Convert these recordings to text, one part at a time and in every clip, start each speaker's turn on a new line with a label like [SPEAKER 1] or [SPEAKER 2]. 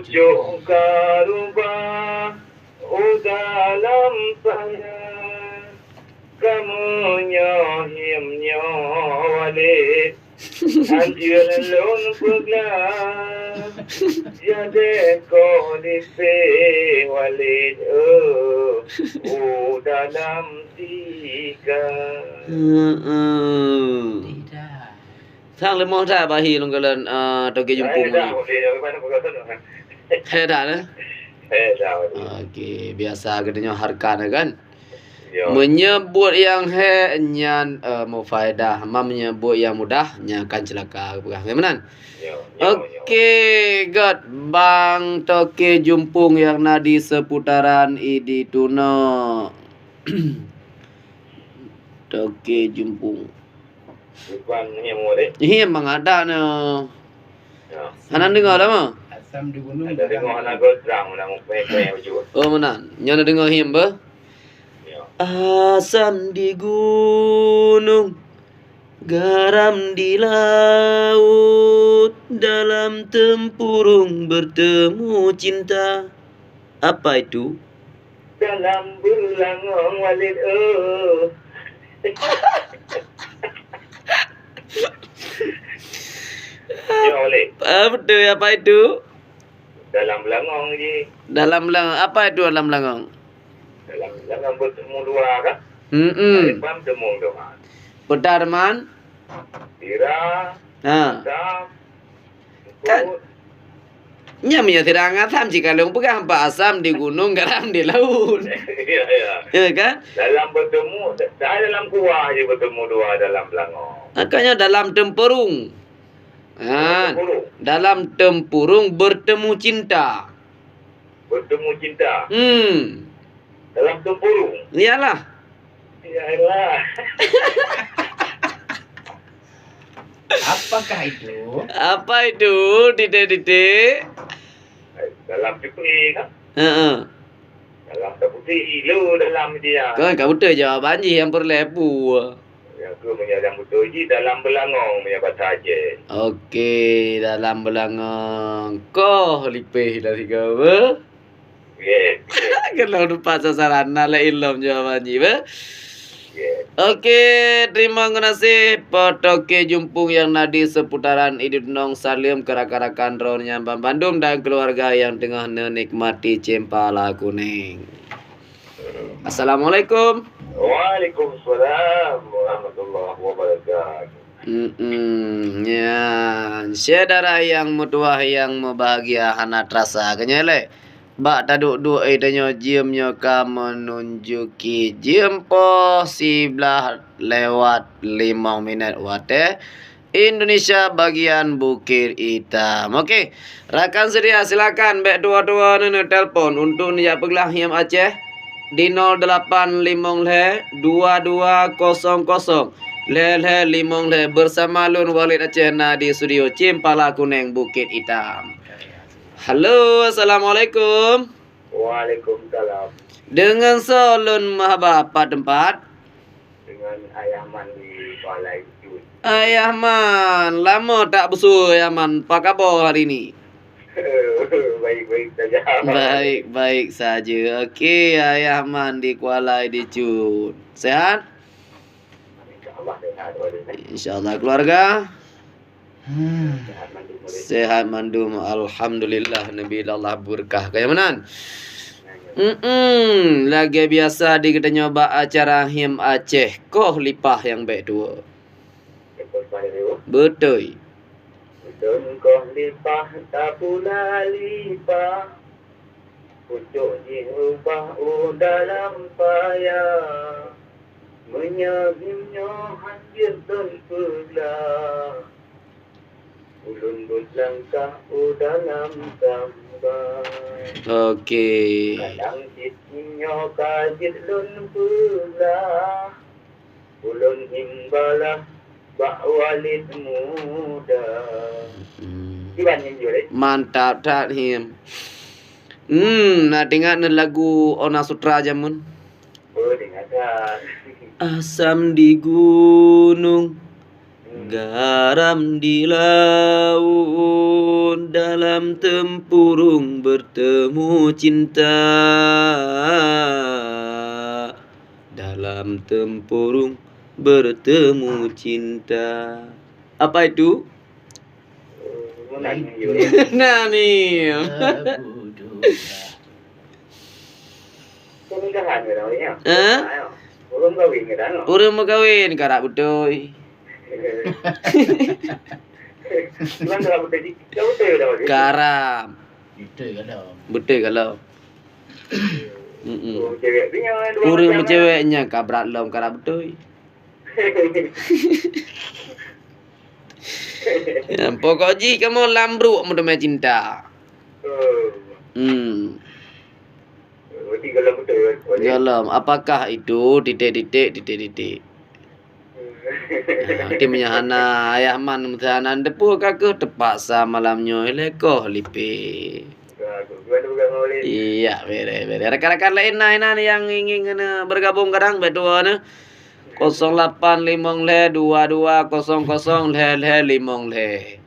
[SPEAKER 1] pucuk karubah dalam saya kamu nyohim nyawalid anjir lun peglah jadi kodipe walid dalam tiga
[SPEAKER 2] Thang lên mong ra bà hi luôn cái lần Toke Jumpung ni. Dah dah. Okey, biasa katanya harkana kan. Menyebut yang nyan mufaedah, menyebut yang mudah nyakan celaka bagaimana? Okey, God Bang Toke Jumpung yang nadi seputaran idi tuna. Toke Jumpung. Ini emang ada no. Hanan dengar lama?
[SPEAKER 3] Asam di gunung.
[SPEAKER 1] Ada dengar anak godrang nak pengen juga.
[SPEAKER 2] Oh mana? Nyana dengar him ba? Asam di gunung, garam di laut, dalam tempurung bertemu cinta. Apa itu?
[SPEAKER 1] Dalam belangong walid
[SPEAKER 2] Betul apa itu?
[SPEAKER 1] Dalam belangong je.
[SPEAKER 2] Dalam belangong apa itu dalam belangong?
[SPEAKER 1] Dalam belangong bertemu dua kan? Pam temu dua.
[SPEAKER 2] Pedarman?
[SPEAKER 1] Tira.
[SPEAKER 2] Ha. Kan? Nyamnya tidak ngatam jika lu pegang Pak Asam di gunung, garam di laut.
[SPEAKER 1] Ya, ya.
[SPEAKER 2] Ya kan?
[SPEAKER 1] Dalam bertemu, dalam kuah je bertemu dua dalam belangong.
[SPEAKER 2] Makanya dalam tempurung. Dalam tempurung bertemu cinta.
[SPEAKER 1] Bertemu cinta. Dalam tempurung.
[SPEAKER 2] Iyalah.
[SPEAKER 1] Iyalah.
[SPEAKER 3] Apakah itu?
[SPEAKER 2] Apa itu? Titik-titik.
[SPEAKER 1] Dalam putih kan? Dalam putih lu dalam dia.
[SPEAKER 2] Kau betul jawaban je yang berlepu.
[SPEAKER 1] Yang tu yang betul je dalam belangong punya bahasa je.
[SPEAKER 2] Okey, dalam belangong. Kau lipih dari kau.
[SPEAKER 1] Yes.
[SPEAKER 2] Kalau lupa sasaran nak ilmu jawaban je ba.
[SPEAKER 1] Yes.
[SPEAKER 2] Okey, terima kasih Pak Toke Jumpung yang nadi seputaran Idunong Salim kerak-karakan Ron Nyambang Bandung dan keluarga yang tengah menikmati cempala kuning. Assalamualaikum.
[SPEAKER 1] Waalaikumsalam warahmatullahi wabarakatuh.
[SPEAKER 2] Ya, saudara yang mutuah yang bahagia hana terasa kenyele. Bak taduk tanya jiemnya ka menunjuki jiem po 11 lewat 5 minit wate Indonesia bagian Bukit Hitam. Okey, rakan sedia silakan bek dua-dua nene telpon untuk niat peglah yang Aceh di 0850 2200 lele 50 bersama Lun Walid Aceh na di studio Cempala Kuning Bukit Hitam. Halo, Assalamualaikum.
[SPEAKER 1] Waalaikumsalam.
[SPEAKER 2] Dengan Solun Mahaba apa tempat?
[SPEAKER 1] Dengan Ayah Man di Kuala Lumpur.
[SPEAKER 2] Ayah Man, lama tak bersuara Ayah Man. Apa khabar hari ini?
[SPEAKER 1] Baik-baik saja.
[SPEAKER 2] Baik-baik saja. Okey, Ayah Man di Kuala Lumpur. Sehat?
[SPEAKER 1] InsyaAllah sehat.
[SPEAKER 2] InsyaAllah keluarga? Sehat mandum. Alhamdulillah. Nabi Allah berkah. Kayak mana? Lagi biasa di kita nyoba acara Him Aceh. Koh lipah yang baik dua. Betul.
[SPEAKER 1] Betul koh lipah tak pula lipah. Pucuk diubah dalam payah. Menyagimnya hadir terpelah. Ulun berlangkah dalam gambar.
[SPEAKER 2] Okey.
[SPEAKER 1] Kadang sisinya kajit lun pula. Ulun himbalah bak walid muda. Gimana juga?
[SPEAKER 2] Mantap tak Him. Nak dengar lagu Ona Sutra Jamun.
[SPEAKER 1] Oh, dengarkan.
[SPEAKER 2] Asam di gunung, garam di laut, dalam dalam tempurung bertemu cinta. Dalam tempurung bertemu cinta. Apa itu? Nah nih. Urung mau kawin karak betul. Karam. Betul kalau. Urung ceweknya kabrat lom karak betul. Ya, pokoknya kamu lambruk mudah cinta. Galam, apakah itu titik. Nah, dia menyahana ayah man muthanan depu kakek terpaksa malamnya lekoh lipe. Iya, bere. Rekan-rekan lain yang ingin bergabung kadang berdua ne 0855220000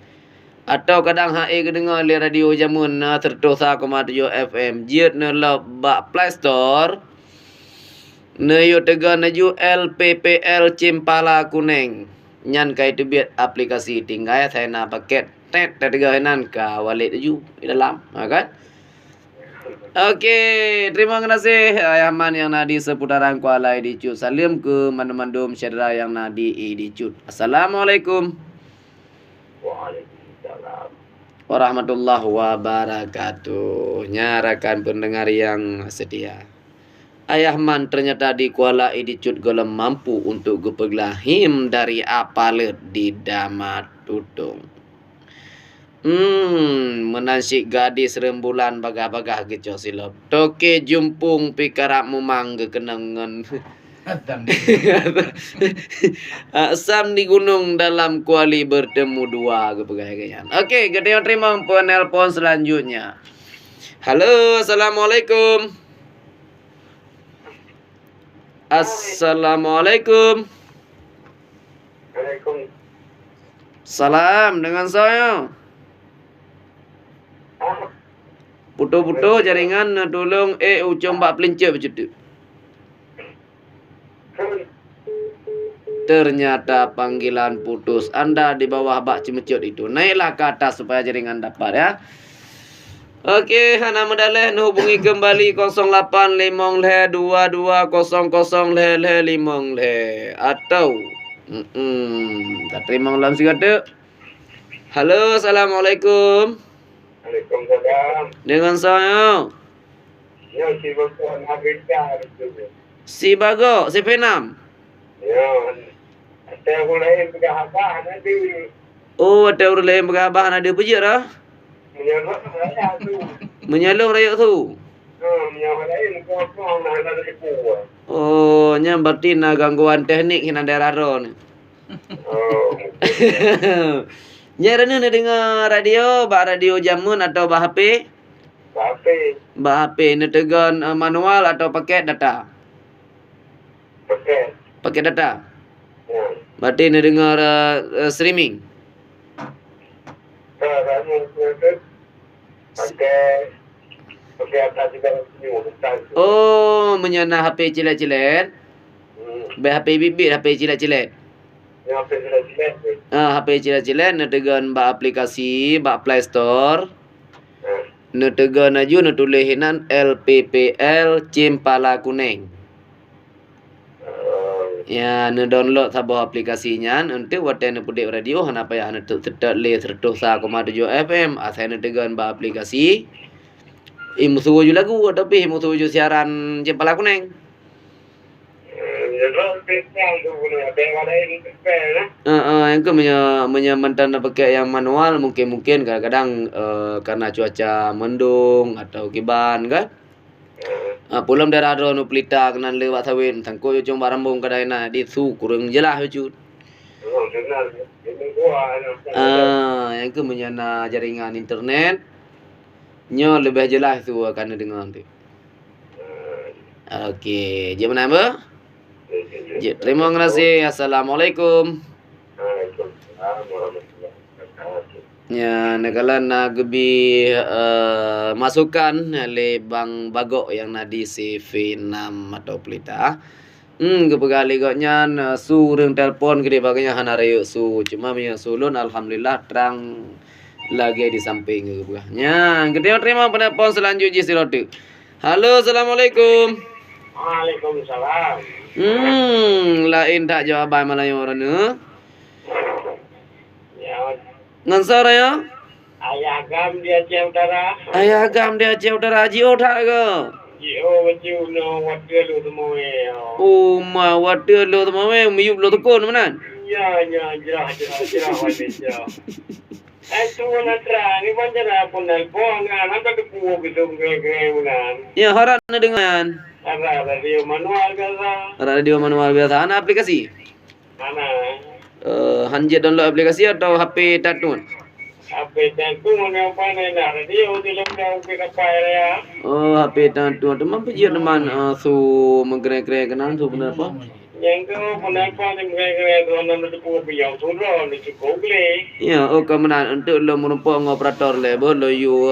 [SPEAKER 2] atau kadang HE kedengar di radio Jamun 103.7 FM jiat ne bak Play Store ne yo tegan naju LPPL Cimpala Kuning nyan kai tu biat aplikasi tinggal saya na paket tet teganan ka wallet ju di dalam kan. Oke, terima kasih ayaman yang nadi seputaran Kuala Dicut. Salam ke mandum-mandum syedera yang nadi Dicut. Assalamualaikum.
[SPEAKER 1] Waalaikumsalam.
[SPEAKER 2] Warahmatullahi wabarakatuh. Nyarakan pendengar yang setia. Ayahman ternyata di Kuala Dicut golem mampu untuk gepeglahim dari apalet di Damat Tutung. Menansik gadis rembulan bagah-bagah geco silap. Toke jumpung pikarak memangga kenangan. Asam di gunung dalam kuali bertemu dua kepegayaan. Oke, kita terima penelpon selanjutnya. Halo, assalamualaikum. Assalamualaikum. Salam dengan saya. Putu-putu jaringan tolong ucap mbak pelincir macam tu. Ternyata panggilan putus. Anda di bawah bak cimecut itu. Naiklah ke atas supaya jaringan dapat ya. Okey, hana medaleh hubungi kembali 0852200005 atau tak terima ulang sikit. Halo, assalamualaikum.
[SPEAKER 1] Waalaikumsalam.
[SPEAKER 2] Dengan saya.
[SPEAKER 1] Ya, si Bago Afrika itu.
[SPEAKER 2] Si Bago, si Penam.
[SPEAKER 1] Ya, saya mulai bergahabah nanti.
[SPEAKER 2] Oh, ada orang lain bergahabah ada puji dah.
[SPEAKER 1] Menyalur raya tu.
[SPEAKER 2] Menyalur raya tu.
[SPEAKER 1] Menyalur raya kau nak ada sepupu.
[SPEAKER 2] Oh, nya berarti na gangguan teknik hina daerah ron.
[SPEAKER 1] Oh.
[SPEAKER 2] Nya rene dengar radio, bah radio Jamun atau bah HP?
[SPEAKER 1] Tapi
[SPEAKER 2] Bah HP ne tegan manual atau paket data? Paket data.
[SPEAKER 1] Ya.
[SPEAKER 2] Berarti ne dengar streaming.
[SPEAKER 1] Pakai atas juga ni.
[SPEAKER 2] Oh, menyana HP cilet-cilet. HP bibit, HP cilet-cilet.
[SPEAKER 1] Ya, pelan-pelan.
[SPEAKER 2] HP cilet-cilet ne tegan ba aplikasi, ba Play Store. Ne tegan aju ne tulis hinan LPPL Cimpala Kuning. Ya, ne download sabuh aplikasinya nanti wate ne pudik radio hana payah ne tetap le 103.7 FM asal ne tegan ba aplikasi. Musuh ju lagu tapi musuh ju siaran Cimpala Kuning. Yang ke menyamankan pakai yang manual mungkin kadang-kadang karena cuaca mendung atau kiban kan. Pulam daerah drone pelita kenan lewat sawin tangko yo cuma rambung kadai na di su kurang jelas yo. Yang ke menyana jaringan internet nyo lebih jelas tu akan dengar tu. Okey, jam nama? Terima kasih. Assalamualaikum.
[SPEAKER 1] Waalaikumsalam warahmatullahi wabarakatuh.
[SPEAKER 2] Ya, nakalan na gabi masukan le Bang Bagok yang na di CV6 atau pelita. Kepegali kok nyan su ring telpon gede baganya hanareyo su. Cuma punya sulun alhamdulillah terang lagi di samping ke buah. Nya, gede terima penelpon selanjutnya silotu. Halo, assalamualaikum.
[SPEAKER 1] Waalaikumsalam.
[SPEAKER 2] Lain tak jawaban malah yang orang ni.
[SPEAKER 1] Ya,
[SPEAKER 2] Ngansar ya?
[SPEAKER 1] ayah gam dia Aceh Utara.
[SPEAKER 2] Ayah agam dia Aceh Utara Jio tak ke?
[SPEAKER 1] Jio baju no waktu lu semua.
[SPEAKER 2] Oh, ma water lo tu mame miyup lo tu kon manan.
[SPEAKER 1] Ya, jerah wajib jerah. Itu mana terang, ni macam mana pun nelpon kan, nanti tu puak gitu gaya bulan.
[SPEAKER 2] Ya harap na dengan.
[SPEAKER 1] Ada radio manual kan?
[SPEAKER 2] Radio manual biasa. Ana aplikasi.
[SPEAKER 1] Mana?
[SPEAKER 2] Hanjit download aplikasi atau HP tatun?
[SPEAKER 1] Apa itu mana apa ni nak radio di dalam kapal ya?
[SPEAKER 2] Oh, HP tatun. Teman pergi teman su menggerak-gerak kenal su benar apa?
[SPEAKER 1] Yang tu penelpon yang gaya tu nanti tu puak biar turun, ni cukup le.
[SPEAKER 2] Ya, oh kemenan untuk lo menumpang operator le, lo you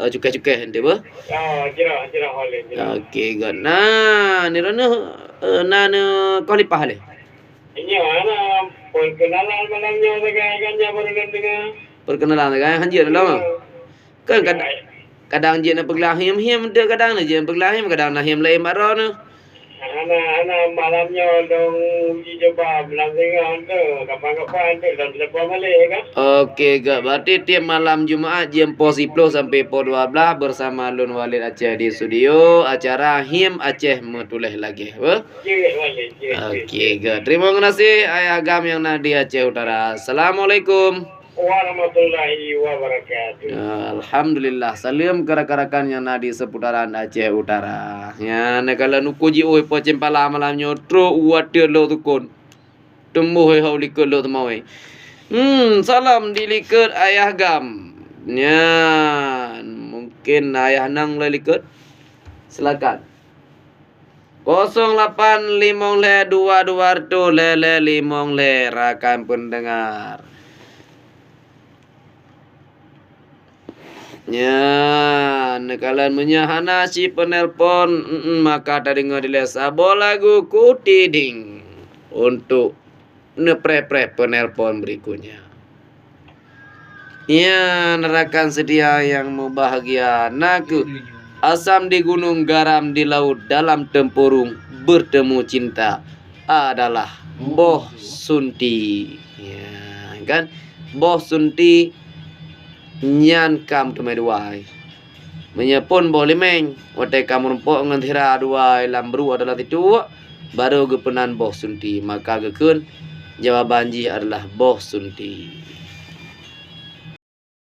[SPEAKER 2] cukai-cukai nanti ba?
[SPEAKER 1] Oh, jerah oleh.
[SPEAKER 2] Okey, god. Nah, ni rana kau lipah le.
[SPEAKER 1] Ini mana pun kenalan malamnya dengan baru dengan.
[SPEAKER 2] Perkenalan kan hanjit lah. Kan kadang je nak pergelah him dia kadang na je pergelah him kadang na him lain marah na.
[SPEAKER 1] Anak malamnya dong uji coba belansingan tu kapan-kapan tu dan lepas balik kan.
[SPEAKER 2] Okey gak berarti tiap malam Jumaat jam pos 10 sampai pos 12 bersama Lun Walid Aceh di studio acara Him Aceh metuleh lagi.
[SPEAKER 1] Jerit balik.
[SPEAKER 2] Okey gak. Terima kasih ayah agam yang di Aceh Utara. Assalamualaikum.
[SPEAKER 1] Warahmatullahi wabarakatuh.
[SPEAKER 2] Alhamdulillah. Salam ke rakan-rakan yang di seputaran Aceh Utara. Ya, nakala nuku ji oi po cempala malamnya tro water lo tukon. Temu hoi hau likut lo temawai. Salam dilikut ayah gam. Ya, mungkin ayah nang le likut. Silakan. 08 le 22 le 5 le rakan pendengar. Ya, nekalan menyahana si penelpon maka tadi ngadiles abo lagu kutiding untuk nepre-pre penelpon berikutnya. Ya, nerakan sedia yang mau bahagia naku asam di gunung garam di laut dalam tempurung bertemu cinta adalah Boh Sunti. Ya, kan? Boh Sunti nyan kam tu meduai menyepun boleh meng watai kamu rumpok ngantira duai lambru adalah itu baru gepenan Boh Sunti maka gekun jawaban ji adalah Boh Sunti.